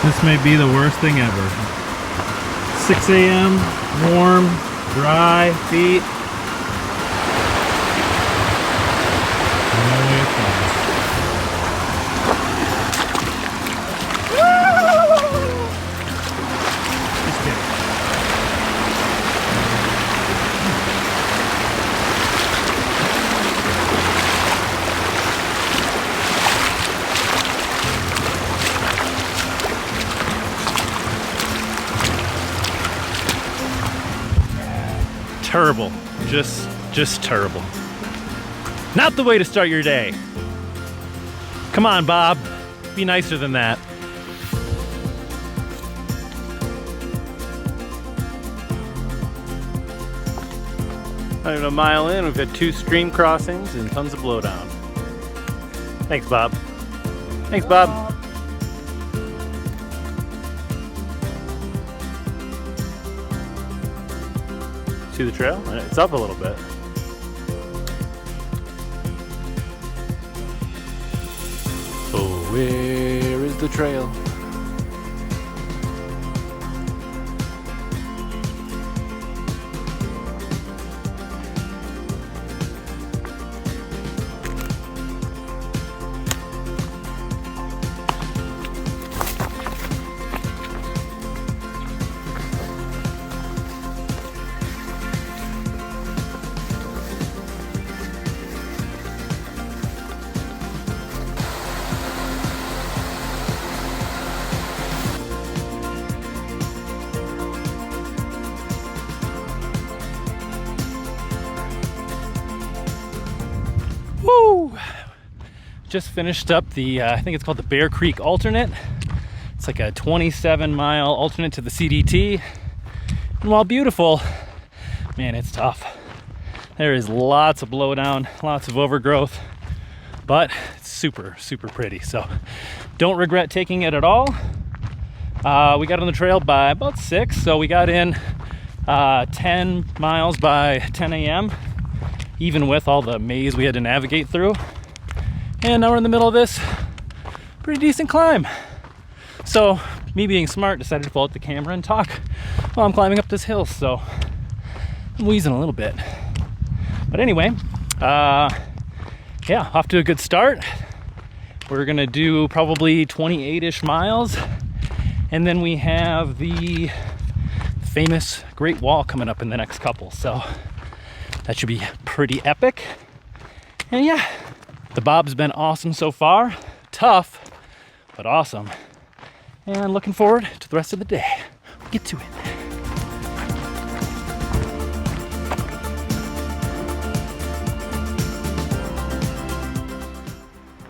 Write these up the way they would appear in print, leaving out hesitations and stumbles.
This may be the worst thing ever. 6 a.m., warm, dry feet. No way across. Just kidding. Terrible, just terrible. Not the way to start your day. Come on, Bob, be nicer than that. Not even a mile in, we've had 2 stream crossings and tons of blowdown. Thanks, Bob. Thanks, Bob. See the trail? It's up a little bit. Oh, where is the trail? Woo! Just finished up the, I think it's called the Bear Creek alternate. It's like a 27-mile alternate to the CDT. And while beautiful, man, it's tough. There is lots of blowdown, lots of overgrowth, but it's super, super pretty. So don't regret taking it at all. We got on the trail by about 6, so we got in 10 miles by 10 a.m. even with all the maze we had to navigate through. And now we're in the middle of this pretty decent climb. So me being smart, decided to pull out the camera and talk while I'm climbing up this hill. So I'm wheezing a little bit. But anyway, yeah, off to a good start. We're gonna do probably 28-ish miles. And then we have the famous Great Wall coming up in the next couple. So that should be pretty epic. And yeah, the Bob's been awesome so far. Tough, but awesome. And looking forward to the rest of the day. We'll get to it.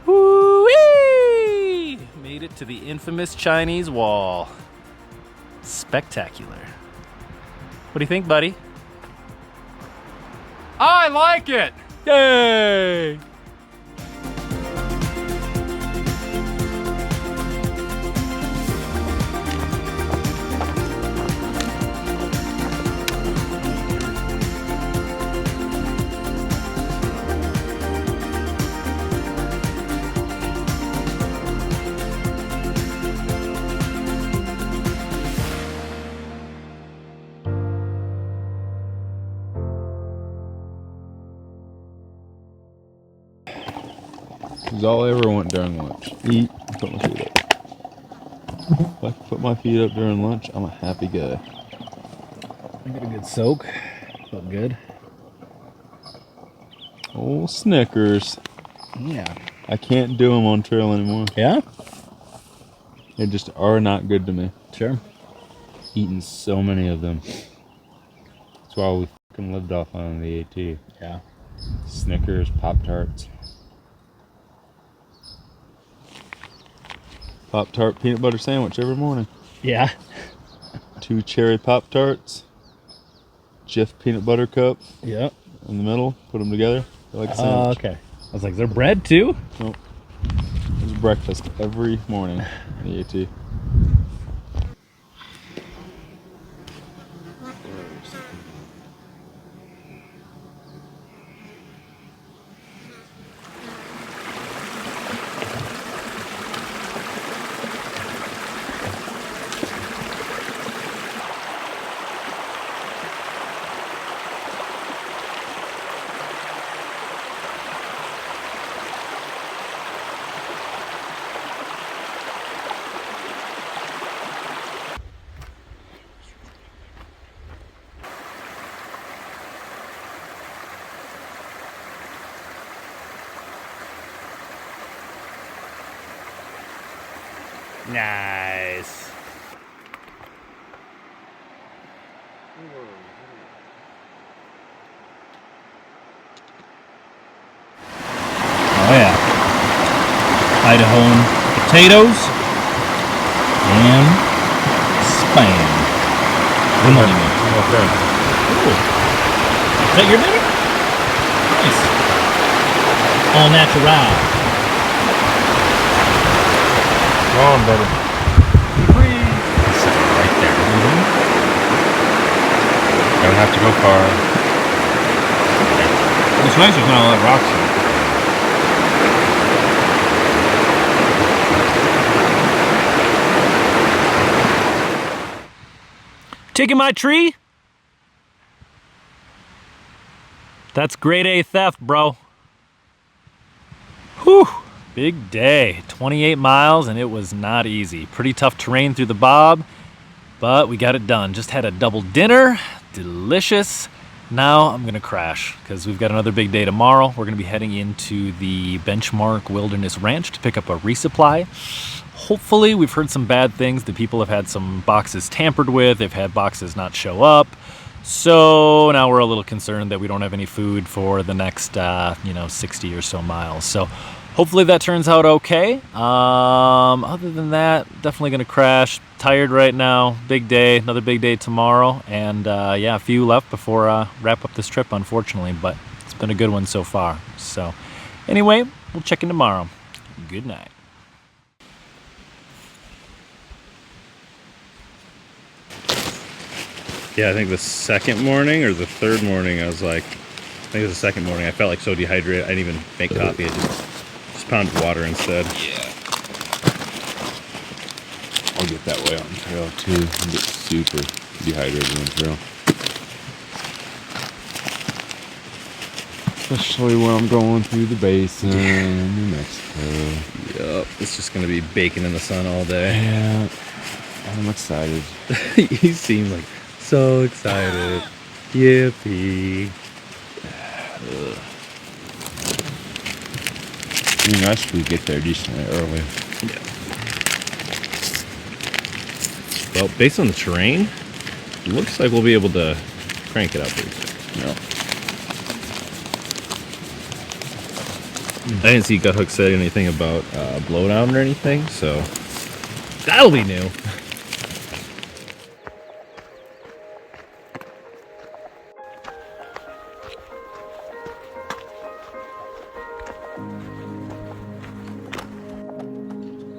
Woo-wee! Made it to the infamous Chinese wall. Spectacular. What do you think, buddy? I like it! Yay! It's all I ever want during lunch. Eat, put my feet up. If I can put my feet up during lunch, I'm a happy guy. I got a good soak. Felt good. Oh, Snickers. Yeah. I can't do them on trail anymore. Yeah? They just are not good to me. Sure. Eating so many of them. That's why we fucking lived off on the AT. Yeah. Snickers, Pop-Tarts. Pop-Tart peanut butter sandwich every morning. Yeah. 2 cherry Pop-Tarts. Jif peanut butter cup Yep. in the middle. Put them together. They're like a Oh, sandwich. okay. I was like, is there bread too? Nope. It's breakfast every morning in the AT. Nice. Oh yeah. Idahoan potatoes and spam. Good morning, man. Okay. Ooh. Is that your dinner? Nice. All natural. Come on, buddy. BeFree. Right there. Don't have to go far. It's nice there's not a lot of rocks here. Taking my tree? That's grade A theft, bro. Whew, big day. 28 miles and it was not easy. Pretty tough terrain through the bob, but we got it done. Just had a double dinner, delicious. Now I'm gonna crash because we've got another big day tomorrow. We're gonna be heading into the Benchmark Wilderness Ranch to pick up a resupply. Hopefully, we've heard some bad things. The people have had some boxes tampered with. They've had boxes not show up. So now we're a little concerned that we don't have any food for the next, 60 or so miles. So hopefully that turns out okay. Other than that, definitely going to crash. Tired right now. Big day. Another big day tomorrow. And a few left before wrap up this trip, unfortunately. But it's been a good one so far. So anyway, we'll check in tomorrow. Good night. Yeah, I think the second morning or the third morning, I think it was the second morning, I felt like so dehydrated, I didn't even make coffee, I just pounded water instead. Yeah. I'll get that way on the trail too. I get super dehydrated on the trail. Especially when I'm going through the basin in New Mexico. Yup, it's just going to be baking in the sun all day. Yeah, I'm excited. You seem like so excited. Yippee. It'd be nice if we get there decently early. Yeah. Well, based on the terrain, it looks like we'll be able to crank it up pretty quick. Yeah. I didn't see Guthook said anything about blowdown or anything, so that'll be new.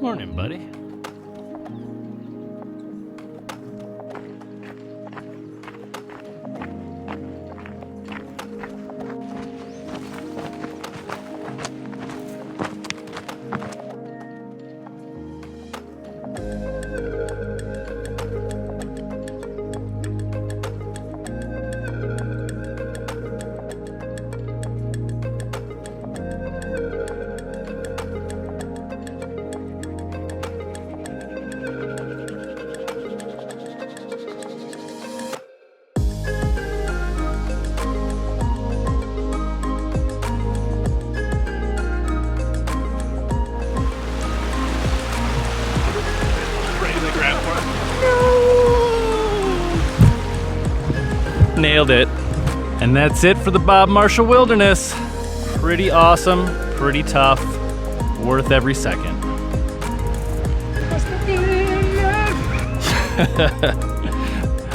Morning, buddy. Nailed it. And that's it for the Bob Marshall Wilderness. Pretty awesome, pretty tough, worth every second.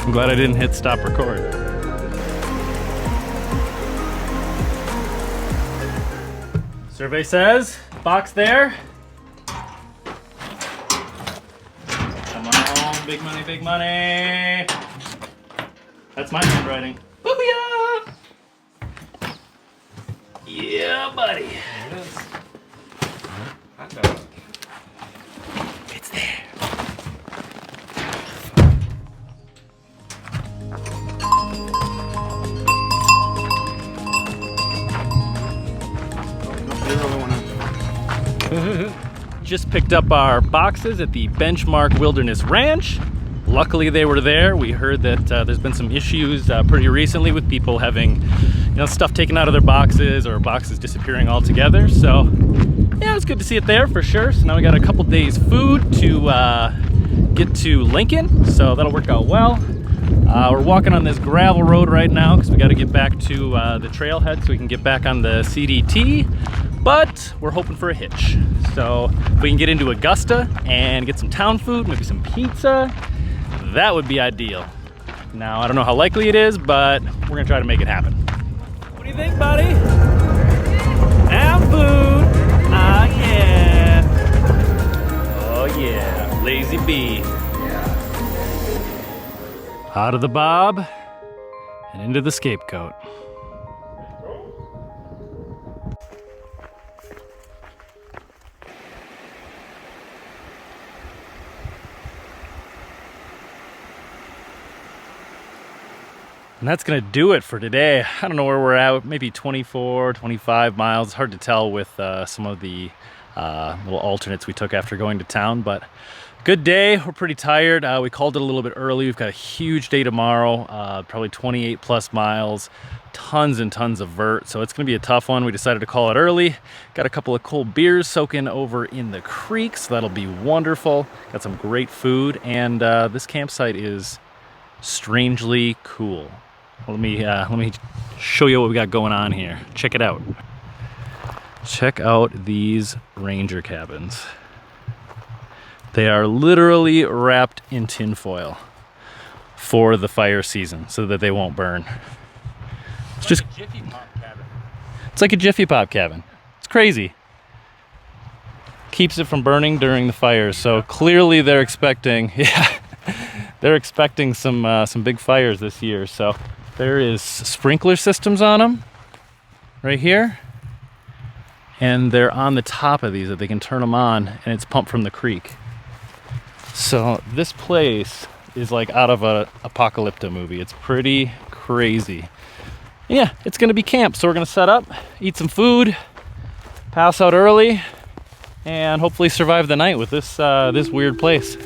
I'm glad I didn't hit stop record. Survey says, box there. Come on, big money, big money. That's my handwriting. Booyah! Yeah, buddy. There it is. It's there. Just picked up our boxes at the Benchmark Wilderness Ranch. Luckily they were there. We heard that there's been some issues pretty recently with people having stuff taken out of their boxes or boxes disappearing altogether. So yeah, it was good to see it there for sure. So now we got a couple days food to get to Lincoln, so that'll work out well. We're walking on this gravel road right now because we got to get back to the trailhead so we can get back on the CDT, but we're hoping for a hitch. So if we can get into Augusta and get some town food, maybe some pizza, that would be ideal. Now, I don't know how likely it is, but we're gonna try to make it happen. What do you think, buddy? Have food. Ah, yeah. Oh, yeah. Lazy bee. Out of the bob and into the Scapegoat. And that's gonna do it for today. I don't know where we're at, maybe 24, 25 miles. It's hard to tell with some of the little alternates we took after going to town, but good day. We're pretty tired. We called it a little bit early. We've got a huge day tomorrow, probably 28 plus miles, tons and tons of vert. So it's gonna be a tough one. We decided to call it early. Got a couple of cold beers soaking over in the creek, so that'll be wonderful. Got some great food, and this campsite is strangely cool. Let me show you what we got going on here. Check it out. Check out these ranger cabins. They are literally wrapped in tinfoil for the fire season so that they won't burn. It's just like a Jiffy Pop cabin. It's like a Jiffy Pop cabin. It's crazy. Keeps it from burning during the fires. So clearly they're expecting, they're expecting some big fires this year. So there is sprinkler systems on them right here. And they're on the top of these that they can turn them on, and it's pumped from the creek. So this place is like out of a apocalypto movie. It's pretty crazy. Yeah, it's gonna be camp. So we're gonna set up, eat some food, pass out early, and hopefully survive the night with this this weird place.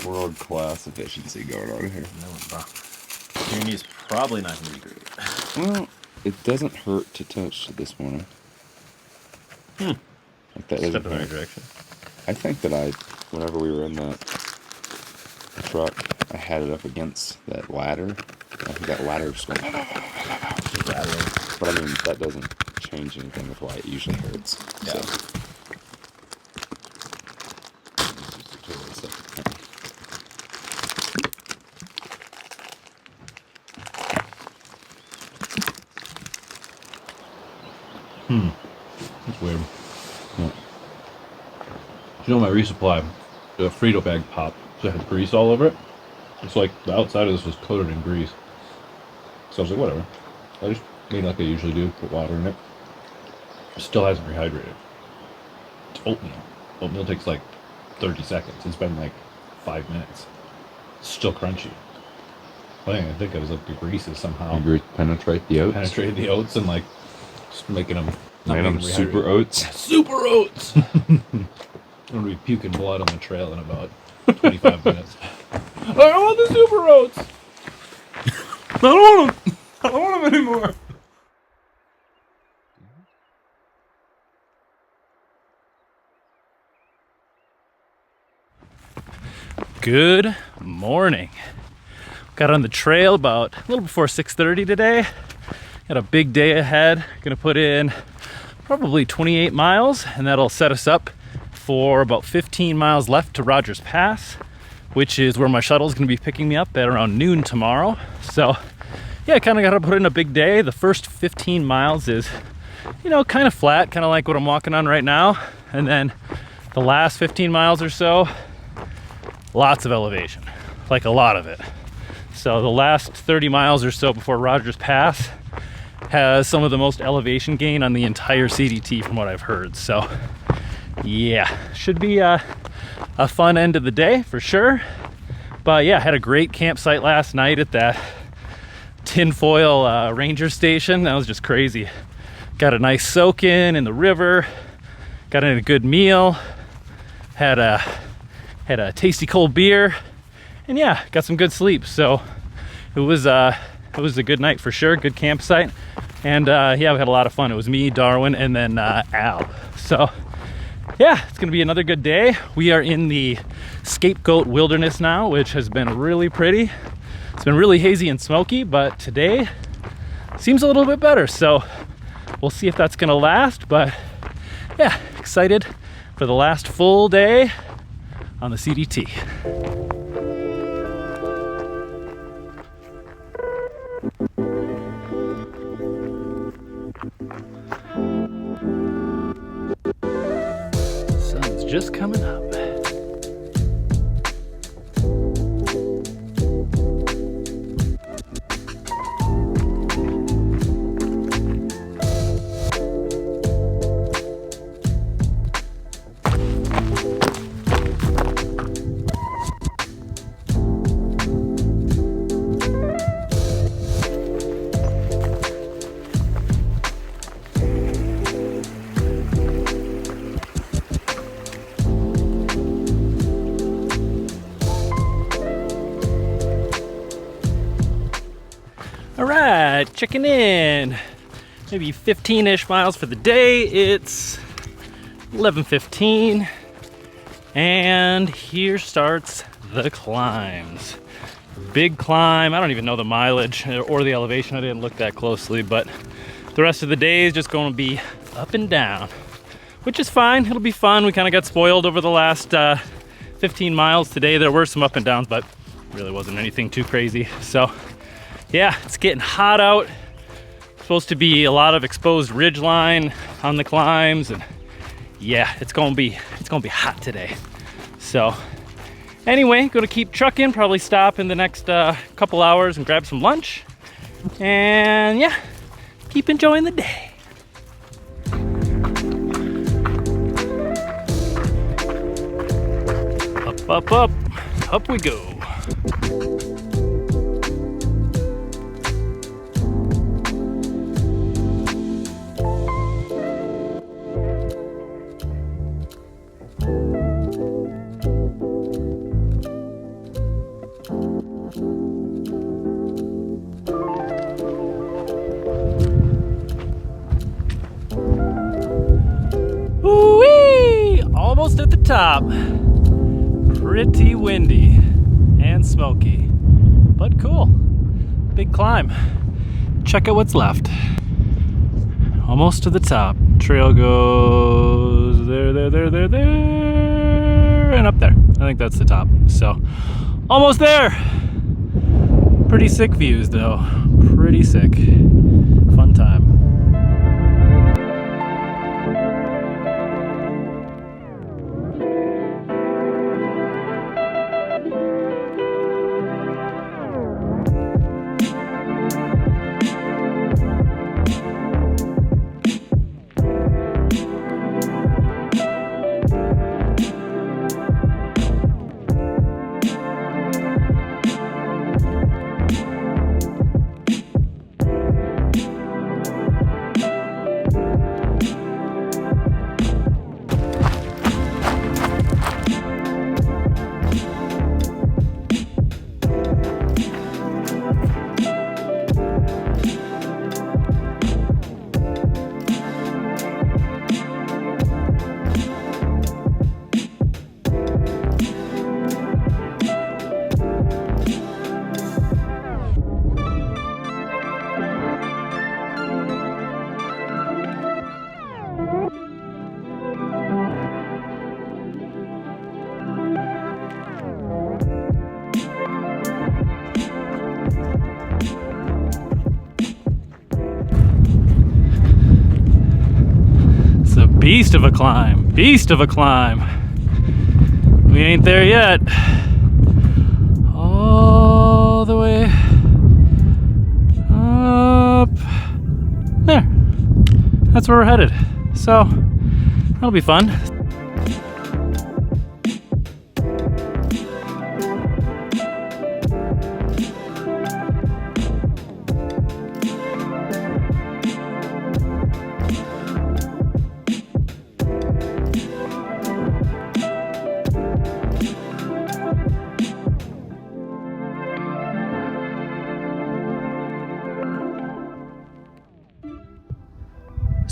World-class efficiency going on here. Your knee's probably not gonna be great. Well, it doesn't hurt to touch this morning. Like that Step in the right direction. I think that whenever we were in that truck, I had it up against that ladder. I think that ladder was going rattling. But I mean, that doesn't change anything with why it usually hurts. Yeah. So. That's weird. Yeah. You know, my resupply, the Frito bag popped, so it had grease all over it. It's like the outside of this was coated in grease. So I was like, whatever. I just made like I usually do, put water in it. It still hasn't rehydrated. It's oatmeal. Oatmeal takes like 30 seconds. It's been like 5 minutes. It's still crunchy. I think it was like the grease is somehow penetrated the oats. Penetrated the oats and like just making them. Made them super oats. Super oats! I'm gonna be puking blood on the trail in about 25 minutes. I don't want the super oats! I don't want them! I don't want them anymore! Good morning. Got on the trail about a little before 6:30 today. Got a big day ahead. Gonna put in probably 28 miles, and that'll set us up for about 15 miles left to Rogers Pass, which is where my shuttle is gonna be picking me up at around noon tomorrow. So yeah, I kind of got to put in a big day. The first 15 miles is, you know, kind of flat, kind of like what I'm walking on right now. And then the last 15 miles or so, lots of elevation, like a lot of it. So the last 30 miles or so before Rogers Pass has some of the most elevation gain on the entire CDT from what I've heard. So yeah, should be a fun end of the day for sure. But yeah, had a great campsite last night at that tinfoil ranger station. That was just crazy. Got a nice soak in the river, got in a good meal, had a tasty cold beer, and yeah, got some good sleep. So it was a good night for sure, good campsite. And yeah, we had a lot of fun. It was me, Darwin, and then Al. So yeah, it's gonna be another good day. We are in the Scapegoat Wilderness now, which has been really pretty. It's been really hazy and smoky, but today seems a little bit better. So we'll see if that's gonna last, but yeah, excited for the last full day on the CDT. Sun's just coming up. All right, checking in. Maybe 15-ish miles for the day. It's 11:15, and here starts the climbs. Big climb. I don't even know the mileage or the elevation. I didn't look that closely, but the rest of the day is just going to be up and down, which is fine. It'll be fun. We kind of got spoiled over the last 15 miles today. There were some up and downs, but really wasn't anything too crazy. So yeah, it's getting hot out. Supposed to be a lot of exposed ridgeline on the climbs, and yeah, it's gonna be hot today. So anyway, gonna keep trucking, probably stop in the next couple hours and grab some lunch, and yeah, keep enjoying the day. Up we go. Woo-wee! Almost at the top. Pretty windy and smoky, but cool. Big climb. Check out what's left. Almost to the top. Trail goes there, and up there. I think that's the top. So, almost there. Pretty sick views though. Pretty sick. Fun time. Beast of a climb, beast of a climb. We ain't there yet. All all the way up there. That's where we're headed. So that'll be fun.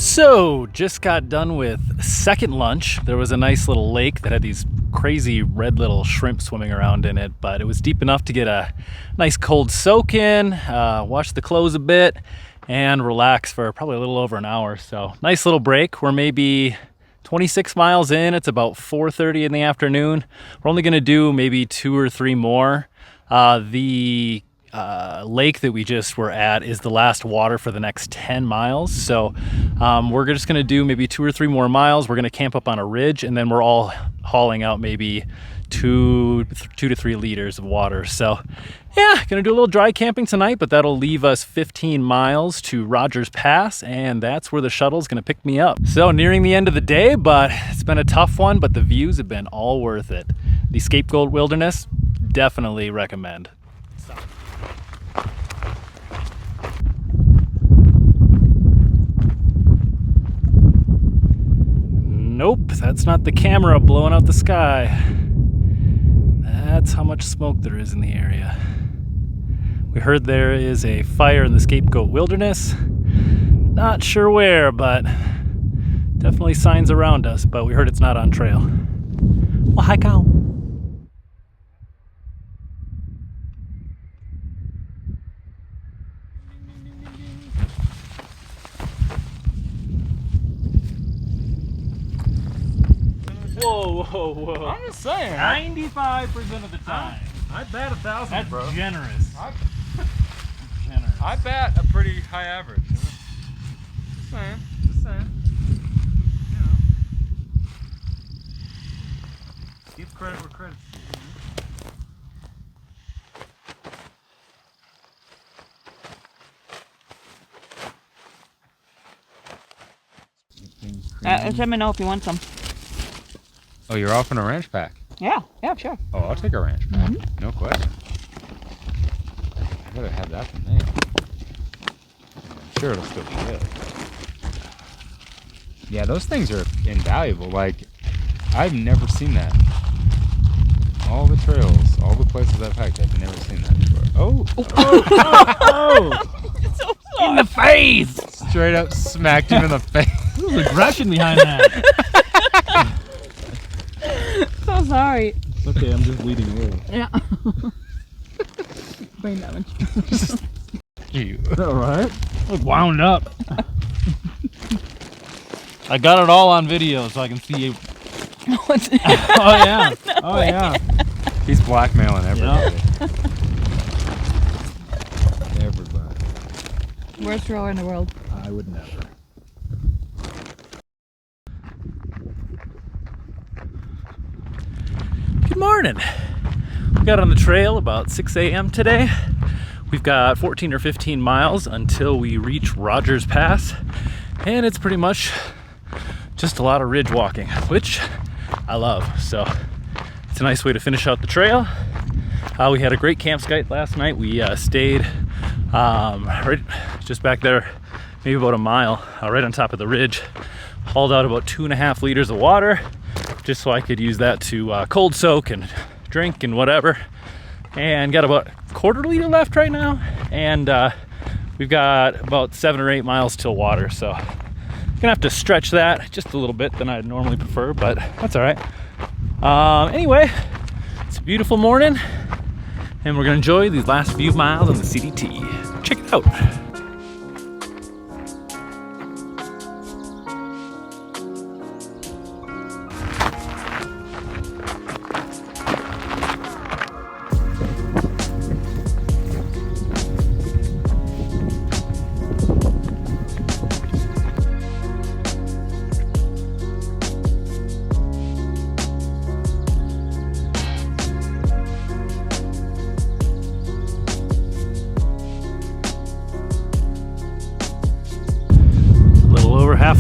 So, just got done with second lunch. There was a nice little lake that had these crazy red little shrimp swimming around in it, but it was deep enough to get a nice cold soak in, wash the clothes a bit, and relax for probably a little over an hour. So, nice little break. We're maybe 26 miles in. It's about 4:30 in the afternoon. We're only going to do maybe 2 or 3 more. The lake that we just were at is the last water for the next 10 miles. So we're just going to do maybe 2 or 3 more miles. We're going to camp up on a ridge, and then we're all hauling out maybe 2 to 3 liters of water. So yeah, going to do a little dry camping tonight, but that'll leave us 15 miles to Rogers Pass, and that's where the shuttle's going to pick me up. So nearing the end of the day, but it's been a tough one, but the views have been all worth it. The Scapegoat Wilderness, definitely recommend. Nope, that's not the camera blowing out the sky. That's how much smoke there is in the area. We heard there is a fire in the Scapegoat Wilderness. Not sure where, but definitely signs around us, but we heard it's not on trail. Well, hi, cow. Whoa, whoa, whoa. I'm just saying. 95% of the time. I bat 1,000, That's bro. generous. Generous. I bat a pretty high average. You know? Just saying. Just saying. You know. Give credit where credit's due. Let me know if you want some. Oh, you're offering a ranch pack? Yeah, sure. Oh, I'll take a ranch pack. No question. I gotta have that from there. I'm sure it'll still be good. Yeah, those things are invaluable. Like, I've never seen that. All the trails, all the places I've hiked, I've never seen that before. Oh! So In the face! Straight up smacked him in the face. There's aggression behind that. So sorry. It's okay, I'm just bleeding away. Yeah. Brain damage. You. Alright. Look, wound up. I got it all on video so I can see you. Oh yeah. Oh yeah. He's blackmailing everybody. Yep. Everybody. Worst thrower in the world. I would never. Good morning. We got on the trail about 6 a.m. today. We've got 14 or 15 miles until we reach Rogers Pass, and it's pretty much just a lot of ridge walking, which I love. So it's a nice way to finish out the trail. We had a great campsite last night. We stayed right just back there, maybe about a mile, right on top of the ridge. Hauled out about 2.5 liters of water, just so I could use that to cold soak and drink and whatever. And got about 1/4 liter left right now, and we've got about 7 or 8 miles till water, so gonna have to stretch that just a little bit than I'd normally prefer, but that's all right. Anyway, it's a beautiful morning, and we're gonna enjoy these last few miles on the CDT. Check it out.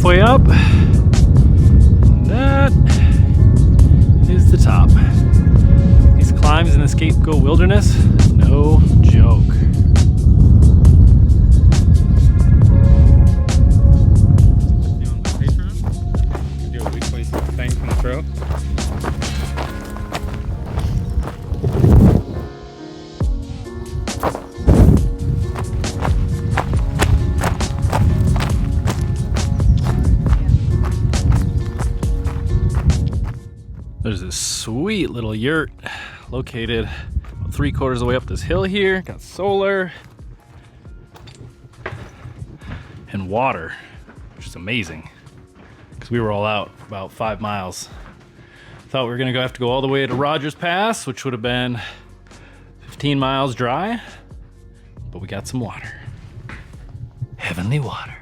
halfway up. That is the top. These climbs in the Scapegoat Wilderness, no joke. Do a weekly thing from the trail. There's this sweet little yurt located about 3/4 of the way up this hill here. Got solar and water, which is amazing because we were all out for about 5 miles. Thought we were gonna have to go all the way to Rogers Pass, which would have been 15 miles dry, but we got some water. Heavenly water.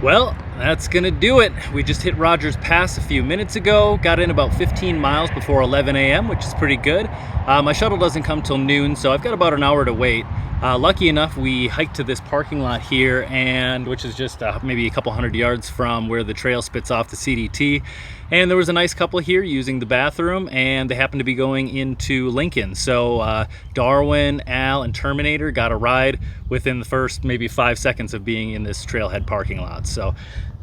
Well, that's gonna do it. We just hit Rogers Pass a few minutes ago, got in about 15 miles before 11 a.m., which is pretty good. My shuttle doesn't come till noon, so I've got about an hour to wait. Lucky enough, we hiked to this parking lot here, and which is just maybe a couple hundred yards from where the trail spits off the CDT. And there was a nice couple here using the bathroom, and they happened to be going into Lincoln. So Darwin, Al, and Terminator got a ride within the first maybe 5 seconds of being in this trailhead parking lot. So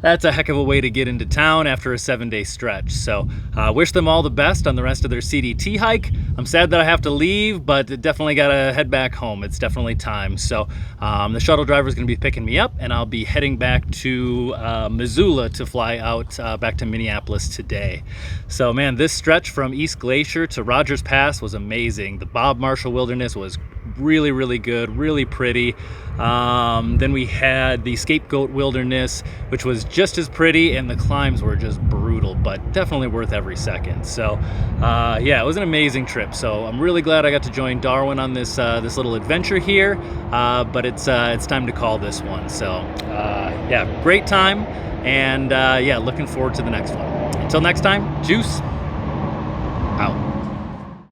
that's a heck of a way to get into town after a 7-day stretch. So wish them all the best on the rest of their CDT hike. I'm sad that I have to leave, but definitely gotta head back home. It's definitely time. So the shuttle driver is gonna be picking me up, and I'll be heading back to Missoula to fly out back to Minneapolis today. So man, this stretch from East Glacier to Rogers Pass was amazing. The Bob Marshall Wilderness was really, really good, really pretty. Then we had the Scapegoat Wilderness, which was just as pretty, and the climbs were just brutal, but definitely worth every second. So yeah, it was an amazing trip. So I'm really glad I got to join Darwin on this this little adventure here, but it's time to call this one. So yeah, great time, and yeah, looking forward to the next one. Until next time, juice out.